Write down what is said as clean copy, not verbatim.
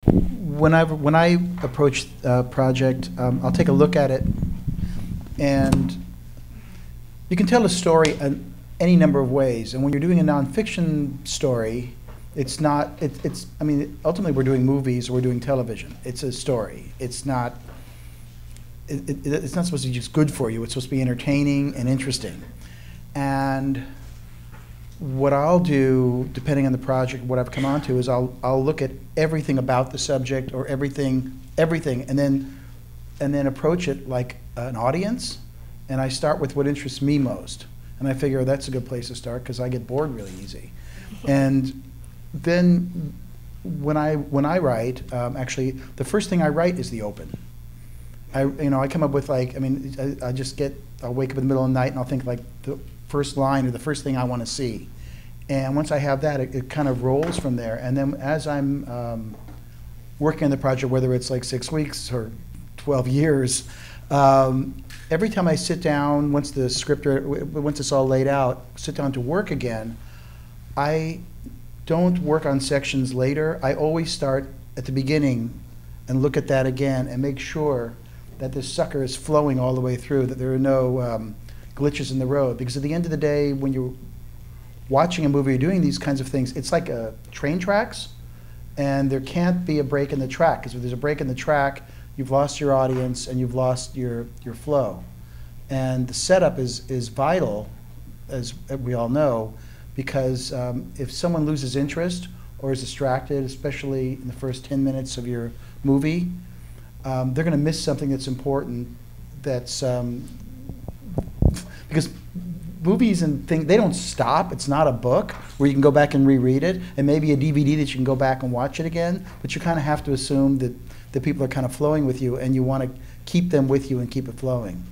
When I approach a project, I'll take a look at it, and you can tell a story in any number of ways. And when you're doing a nonfiction story, it's not. It's. I mean, ultimately, we're doing movies or we're doing television. It's a story. It's not. It's not supposed to be just good for you. It's supposed to be entertaining and interesting. And what I'll do, depending on the project, what I've come onto, is I'll look at everything about the subject or everything, and then approach it like an audience. And I start with what interests me most, and I figure that's a good place to start because I get bored really easy. And then when I write, actually, the first thing I write is the open. I come up with like, I'll wake up in the middle of the night and I'll think like the first line or the first thing I want to see. And once I have that, it kind of rolls from there. And then as I'm working on the project, whether it's like 6 weeks or 12 years, every time I sit down, once it's all laid out, sit down to work again, I don't work on sections later. I always start at the beginning and look at that again and make sure that this sucker is flowing all the way through, that there are no glitches in the road. Because at the end of the day, when you're watching a movie, you're doing these kinds of things, it's like train tracks, and there can't be a break in the track, because if there's a break in the track, you've lost your audience and you've lost your flow. And the setup is vital, as we all know, because if someone loses interest or is distracted, especially in the first 10 minutes of your movie, they're going to miss something that's important. That's because movies and things, they don't stop. It's not a book where you can go back and reread it, and maybe a DVD that you can go back and watch it again. But you kind of have to assume that the people are kind of flowing with you, and you want to keep them with you and keep it flowing.